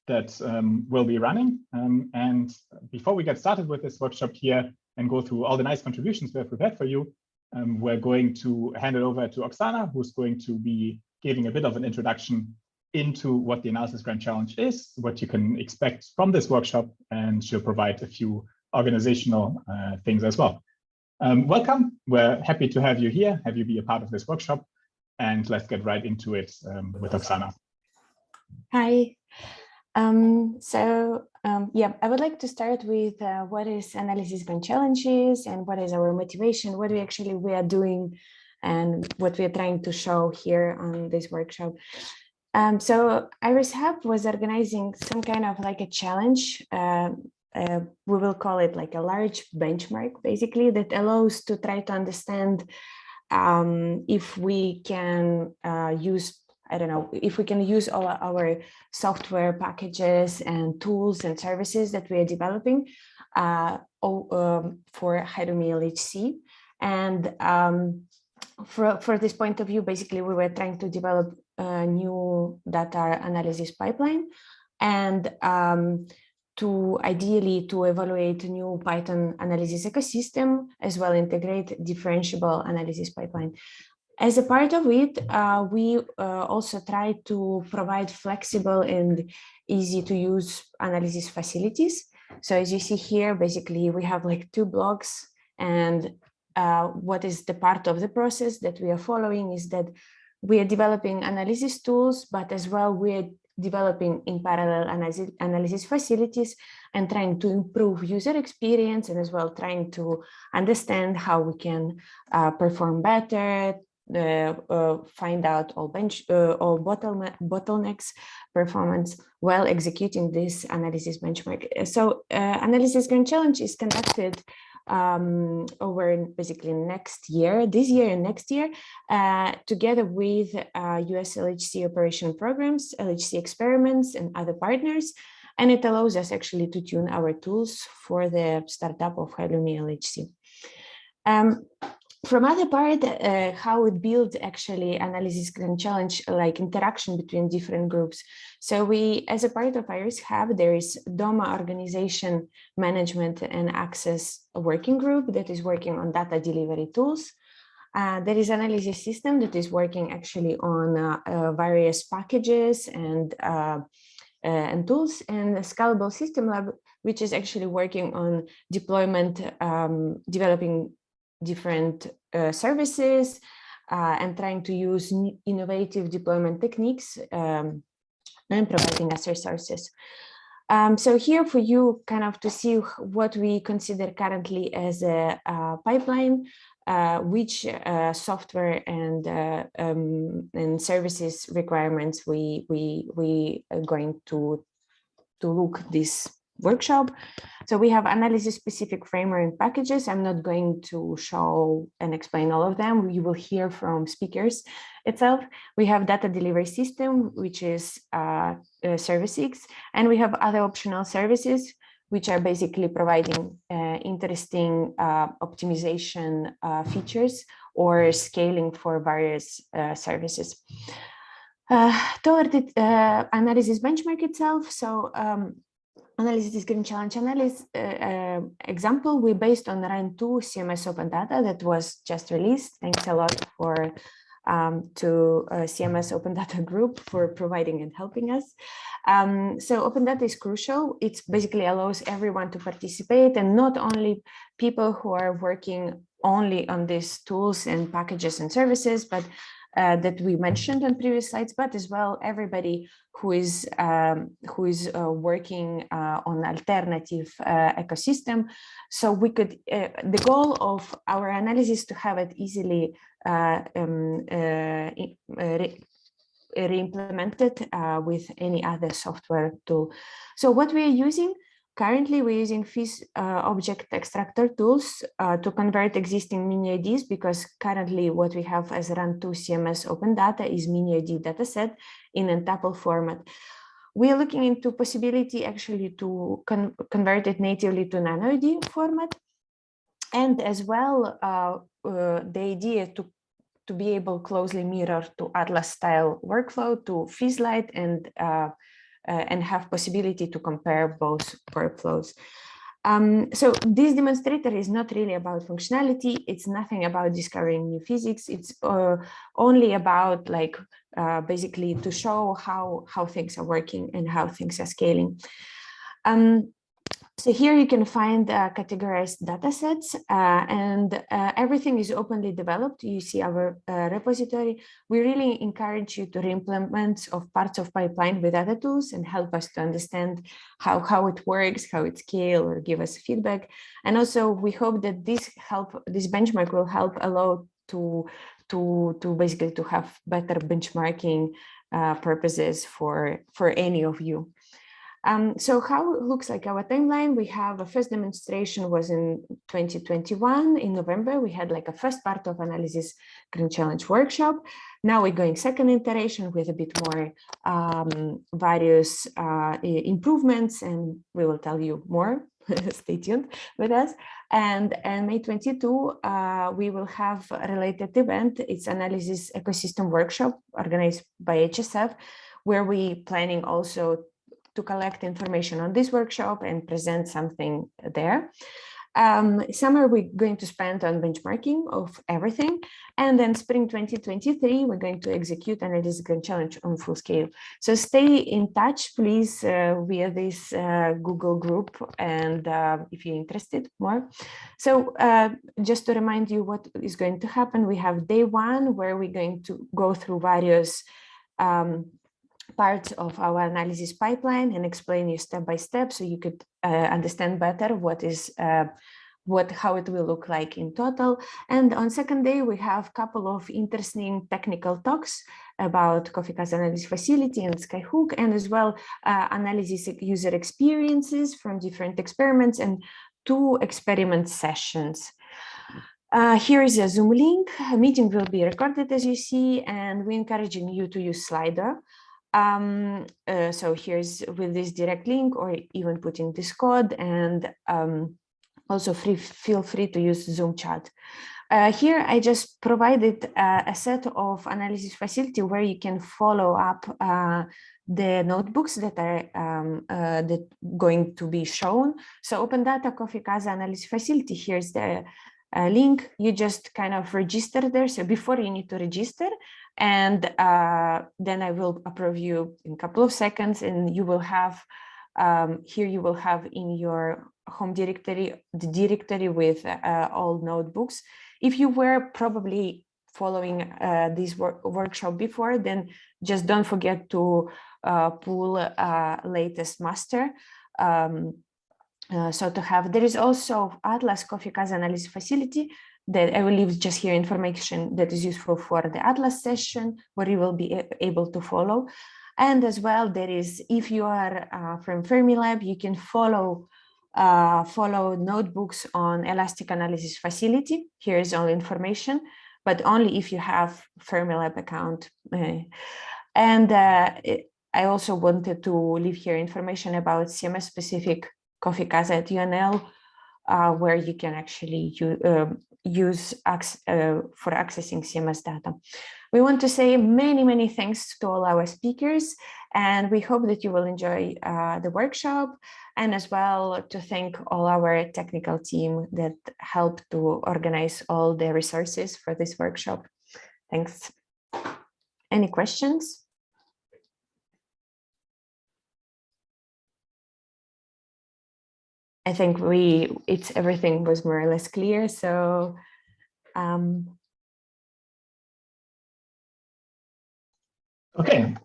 that will be running. And before we get started with this workshop here and go through all the nice contributions we have prepared for you, we're going to hand it over to Oksana, who's going to be giving a bit of an introduction into what the Analysis Grand Challenge is, what you can expect from this workshop, and she'll provide a few organizational things as well. Welcome. We're happy to have you here, have you be a part of this workshop, and let's get right into it with Oksana. Hi. Yeah, I would like to start with what is Analysis Grand Challenges and what is our motivation, what we are doing, and what we are trying to show here on this workshop. So IRIS-HEP was organizing some kind of like a challenge. We will call it like a large benchmark, basically, that allows to try to understand if we can use, I don't know, if we can use all our software packages and tools and services that we are developing for Hydromy LHC. And for this point of view, basically, we were trying to develop a new data analysis pipeline and to ideally to evaluate a new Python analysis ecosystem, as well integrate differentiable analysis pipeline. As a part of it, we also try to provide flexible and easy to use analysis facilities. So as you see here, basically we have like two blocks, and what is the part of the process that we are following is that we are developing analysis tools, but as well we're developing in parallel analysis facilities and trying to improve user experience, and as well trying to understand how we can perform better, find out all bottlenecks performance while executing this analysis benchmark. So Analysis Grand Challenge is conducted over basically next year, this year and next year, together with US LHC operation programs, LHC experiments, and other partners. And it allows us actually to tune our tools for the startup of Hydromy LHC. From other part, how it builds actually Analysis Grand Challenge, like interaction between different groups. So we, as a part of IRIS-HEP, there is DOMA Organization Management and Access Working Group that is working on data delivery tools. There is analysis system that is working actually on various packages and tools, and the Scalable System Lab, which is actually working on deployment, developing different services and trying to use innovative deployment techniques and providing us resources. So here for you kind of to see what we consider currently as a pipeline, which software and services requirements we are going to look this workshop. So we have analysis specific framework and packages. I'm not going to show and explain all of them. You will hear from speakers itself. We have data delivery system, which is Service X, and we have other optional services, which are basically providing interesting optimization features or scaling for various services. Toward the analysis benchmark itself, so Analysis Grand Challenge analysis example, we based on RAN 2 CMS Open Data that was just released. Thanks a lot for to CMS Open Data Group for providing and helping us. So Open Data is crucial. It basically allows everyone to participate, and not only people who are working only on these tools and packages and services, but that we mentioned on previous slides, but as well everybody who is working on alternative ecosystem. So we could, the goal of our analysis to have it easily re-implemented with any other software tool. So what we are using currently, we're using FIS object extractor tools to convert existing mini-IDs, because currently what we have as RAN 2 CMS Open Data is mini-ID dataset in a tuple format. We are looking into possibility actually to convert it natively to nano-ID format, and as well the idea to be able closely mirror to Atlas style workflow to FIS-Lite and and have possibility to compare both workflows. So this demonstrator is not really about functionality. It's nothing about discovering new physics. It's only about like basically to show how things are working and how things are scaling. So here you can find categorized data sets and everything is openly developed. You see our repository. We really encourage you to re-implement of parts of pipeline with other tools and help us to understand how it works, how it scales, or give us feedback. And also we hope that this benchmark will help allow to basically to have better benchmarking purposes for any of you. So how it looks like our timeline, we have a first demonstration was in 2021 in November. We had like a first part of analysis grand challenge workshop. Now we're going second iteration with a bit more various improvements, and we will tell you more. Stay tuned with us. And May 22, we will have a related event. It's analysis ecosystem workshop organized by IRIS-HEP, where we planning also to collect information on this workshop and present something there. Summer, we're going to spend on benchmarking of everything. And then spring 2023, we're going to execute analysis grand challenge on full scale. So stay in touch, please, via this Google group. And if you're interested more. So just to remind you what is going to happen, we have day one, where we're going to go through various parts of our analysis pipeline and explain you step by step, so you could understand better what is how it will look like in total. And on second day, we have a couple of interesting technical talks about Coffee Casa analysis facility and Skyhook, and as well analysis user experiences from different experiments and 2 experiment sessions. Here is a Zoom link. A meeting will be recorded, as you see, and we're encouraging you to use Slido. So here's with this direct link, or even putting this code, and also feel free to use Zoom chat. Here I just provided a set of analysis facility where you can follow up the notebooks that are going to be shown. So Open Data Coffee Casa analysis facility, here's the link. You just kind of register there. So before, you need to register, and then I will approve you in a couple of seconds, and you will have here you will have in your home directory the directory with all notebooks. If you were probably following this workshop before, then just don't forget to pull latest master. So to have, there is also Atlas Coffee Casa analysis facility that I will leave just here information that is useful for the Atlas session, where you will be able to follow. And as well, there is, if you are from Fermilab, you can follow notebooks on Elastic Analysis Facility. Here is all information, but only if you have Fermilab account. And I also wanted to leave here information about CMS specific Coffee Casa at UNL, where you can actually use for accessing CMS data. We want to say many, many thanks to all our speakers, and we hope that you will enjoy the workshop, and as well to thank all our technical team that helped to organize all the resources for this workshop. Thanks. Any questions? I think everything was more or less clear. So okay,